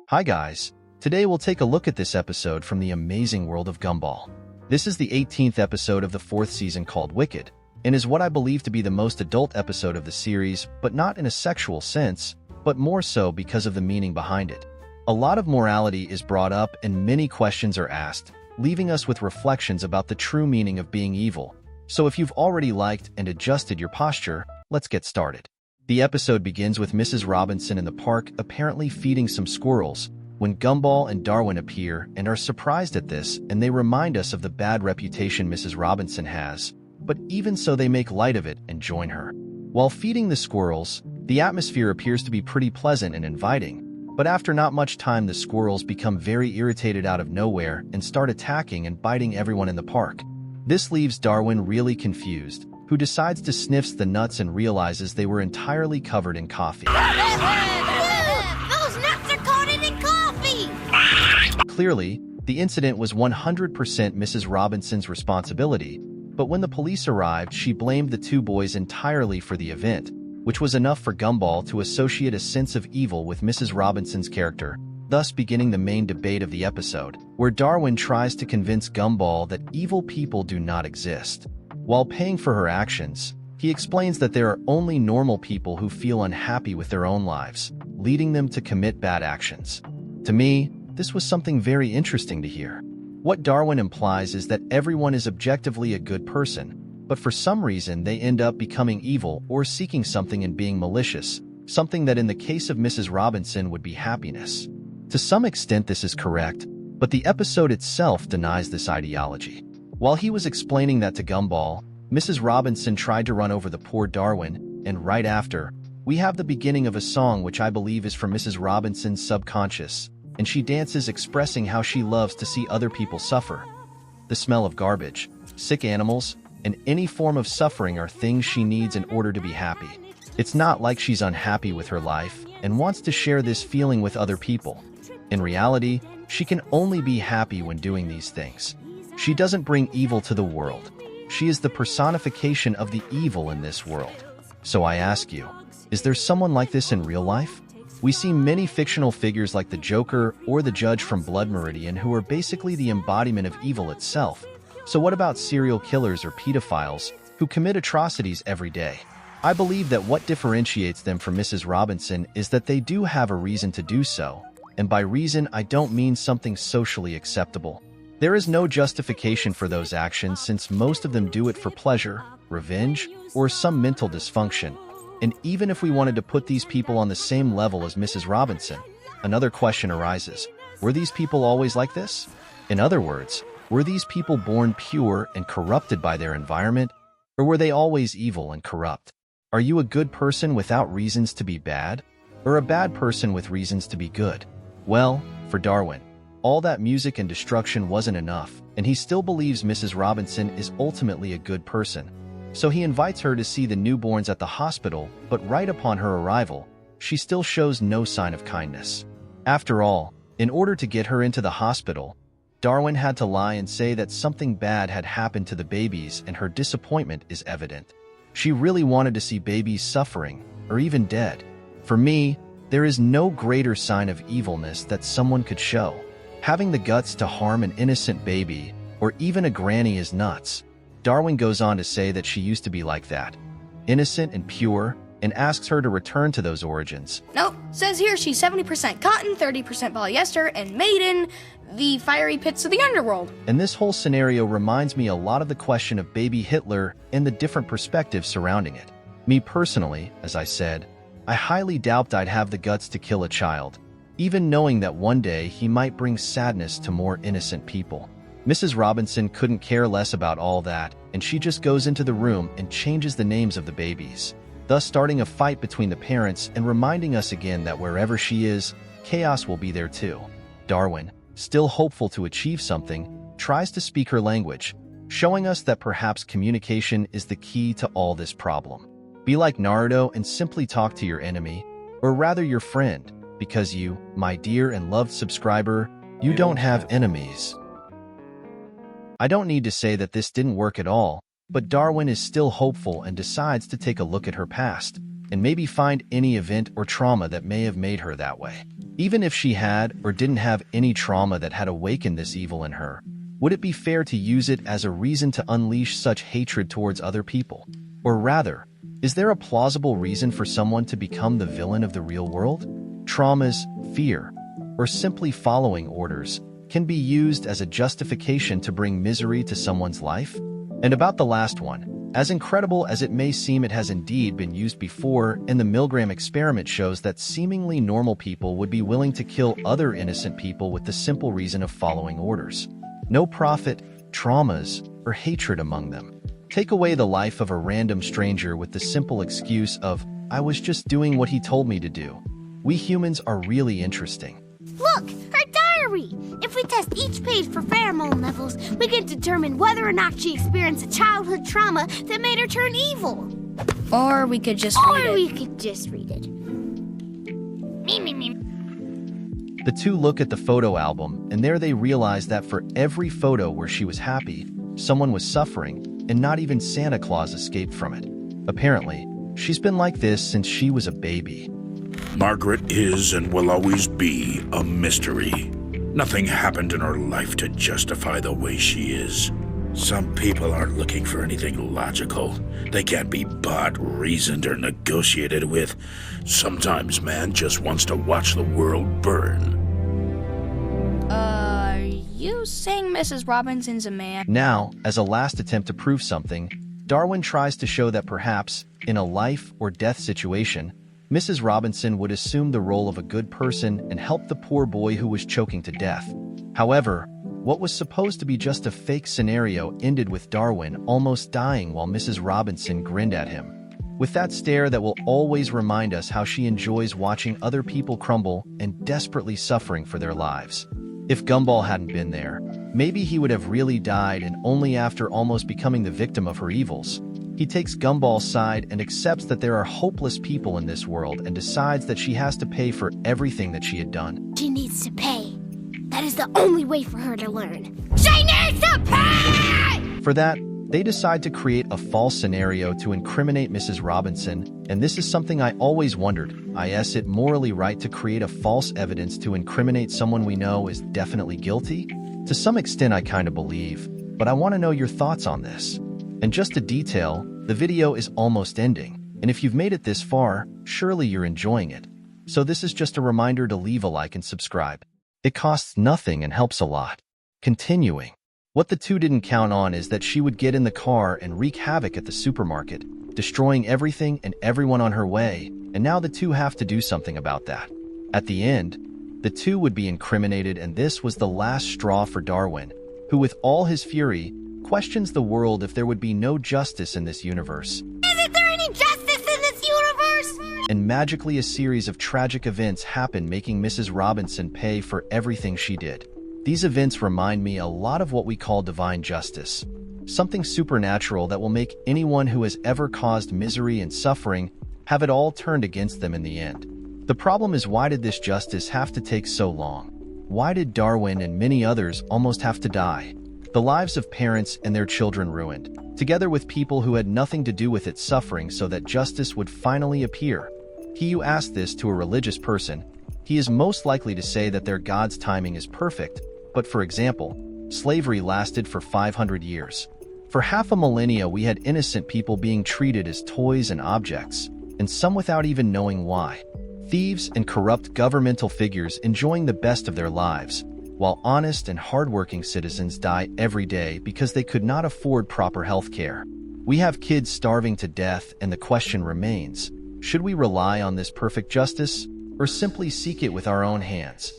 Hi guys, today we'll take a look at this episode from the amazing world of Gumball. This is the 18th episode of the 4th season called Wicked, and is what I believe to be the most adult episode of the series, but not in a sexual sense, but more so because of the meaning behind it. A lot of morality is brought up and many questions are asked, leaving us with reflections about the true meaning of being evil. So if you've already liked and adjusted your posture, let's get started. The episode begins with Mrs. Robinson in the park apparently feeding some squirrels, when Gumball and Darwin appear and are surprised at this, and they remind us of the bad reputation Mrs. Robinson has, but even so they make light of it and join her. While feeding the squirrels, the atmosphere appears to be pretty pleasant and inviting, but after not much time the squirrels become very irritated out of nowhere and start attacking and biting everyone in the park. This leaves Darwin really confused, who decides to sniff the nuts and realizes they were entirely covered in coffee. Those nuts are coated in coffee! Clearly, the incident was 100% Mrs. Robinson's responsibility, but when the police arrived, she blamed the two boys entirely for the event, which was enough for Gumball to associate a sense of evil with Mrs. Robinson's character, thus beginning the main debate of the episode, where Darwin tries to convince Gumball that evil people do not exist. While paying for her actions, he explains that there are only normal people who feel unhappy with their own lives, leading them to commit bad actions. To me, this was something very interesting to hear. What Darwin implies is that everyone is objectively a good person, but for some reason they end up becoming evil or seeking something and being malicious, something that in the case of Mrs. Robinson would be happiness. To some extent this is correct, but the episode itself denies this ideology. While he was explaining that to Gumball, Mrs. Robinson tried to run over the poor Darwin, and right after, we have the beginning of a song which I believe is from Mrs. Robinson's subconscious, and she dances expressing how she loves to see other people suffer. The smell of garbage, sick animals, and any form of suffering are things she needs in order to be happy. It's not like she's unhappy with her life and wants to share this feeling with other people. In reality, she can only be happy when doing these things. She doesn't bring evil to the world. She is the personification of the evil in this world. So I ask you, is there someone like this in real life? We see many fictional figures like the Joker or the Judge from Blood Meridian who are basically the embodiment of evil itself. So what about serial killers or pedophiles who commit atrocities every day? I believe that what differentiates them from Mrs. Robinson is that they do have a reason to do so, and by reason I don't mean something socially acceptable. There is no justification for those actions since most of them do it for pleasure, revenge, or some mental dysfunction. And even if we wanted to put these people on the same level as Mrs. Robinson, another question arises. Were these people always like this? In other words, were these people born pure and corrupted by their environment, or were they always evil and corrupt? Are you a good person without reasons to be bad, or a bad person with reasons to be good? Well, for Darwin, all that music and destruction wasn't enough, and he still believes Mrs. Robinson is ultimately a good person. So he invites her to see the newborns at the hospital, but right upon her arrival, she still shows no sign of kindness. After all, in order to get her into the hospital, Darwin had to lie and say that something bad had happened to the babies, and her disappointment is evident. She really wanted to see babies suffering, or even dead. For me, there is no greater sign of evilness that someone could show. Having the guts to harm an innocent baby, or even a granny, is nuts. Darwin goes on to say that she used to be like that, innocent and pure, and asks her to return to those origins. Nope, says here she's 70% cotton, 30% polyester, and made in the fiery pits of the underworld. And this whole scenario reminds me a lot of the question of baby Hitler and the different perspectives surrounding it. Me personally, as I said, I highly doubt I'd have the guts to kill a child, even knowing that one day he might bring sadness to more innocent people. Mrs. Robinson couldn't care less about all that, and she just goes into the room and changes the names of the babies, thus starting a fight between the parents and reminding us again that wherever she is, chaos will be there too. Darwin, still hopeful to achieve something, tries to speak her language, showing us that perhaps communication is the key to all this problem. Be like Naruto and simply talk to your enemy, or rather your friend, because you, my dear and loved subscriber, you don't have enemies. I don't need to say that this didn't work at all, but Darwin is still hopeful and decides to take a look at her past, and maybe find any event or trauma that may have made her that way. Even if she had or didn't have any trauma that had awakened this evil in her, would it be fair to use it as a reason to unleash such hatred towards other people? Or rather, is there a plausible reason for someone to become the villain of the real world? Traumas, fear, or simply following orders can be used as a justification to bring misery to someone's life? And about the last one, as incredible as it may seem, it has indeed been used before, and the Milgram experiment shows that seemingly normal people would be willing to kill other innocent people with the simple reason of following orders. No profit, traumas, or hatred among them. Take away the life of a random stranger with the simple excuse of, "I was just doing what he told me to do." We humans are really interesting. Look, her diary! If we test each page for pheromone levels, we can determine whether or not she experienced a childhood trauma that made her turn evil. Or we could just read it. Me. The two look at the photo album, and there they realize that for every photo where she was happy, someone was suffering, and not even Santa Claus escaped from it. Apparently, she's been like this since she was a baby. Margaret is and will always be a mystery. Nothing happened in her life to justify the way she is. Some people aren't looking for anything logical. They can't be bought, reasoned, or negotiated with. Sometimes man just wants to watch the world burn. Are you saying Mrs. Robinson's a man? Now, as a last attempt to prove something, Darwin tries to show that perhaps, in a life or death situation, Mrs. Robinson would assume the role of a good person and help the poor boy who was choking to death. However, what was supposed to be just a fake scenario ended with Darwin almost dying while Mrs. Robinson grinned at him, with that stare that will always remind us how she enjoys watching other people crumble and desperately suffering for their lives. If Gumball hadn't been there, maybe he would have really died, and only after almost becoming the victim of her evils. He takes Gumball's side and accepts that there are hopeless people in this world and decides that she has to pay for everything that she had done. She needs to pay. That is the only way for her to learn. She needs to pay! For that, they decide to create a false scenario to incriminate Mrs. Robinson, and this is something I always wondered. Is it morally right to create a false evidence to incriminate someone we know is definitely guilty? To some extent I kind of believe, but I want to know your thoughts on this. And just a detail, the video is almost ending, and if you've made it this far, surely you're enjoying it. So this is just a reminder to leave a like and subscribe. It costs nothing and helps a lot. Continuing. What the two didn't count on is that she would get in the car and wreak havoc at the supermarket, destroying everything and everyone on her way, and now the two have to do something about that. At the end, the two would be incriminated, and this was the last straw for Darwin, who with all his fury, questions the world if there would be no justice in this universe. Isn't there any justice in this universe? And magically a series of tragic events happen, making Mrs. Robinson pay for everything she did. These events remind me a lot of what we call divine justice, something supernatural that will make anyone who has ever caused misery and suffering have it all turned against them in the end. The problem is, why did this justice have to take so long? Why did Darwin and many others almost have to die? The lives of parents and their children ruined, together with people who had nothing to do with it suffering so that justice would finally appear. He who asked this to a religious person, he is most likely to say that their God's timing is perfect. But for example, slavery lasted for 500 years. For half a millennia we had innocent people being treated as toys and objects, and some without even knowing why. Thieves and corrupt governmental figures enjoying the best of their lives, while honest and hardworking citizens die every day because they could not afford proper health care. We have kids starving to death, and the question remains, should we rely on this perfect justice, or simply seek it with our own hands?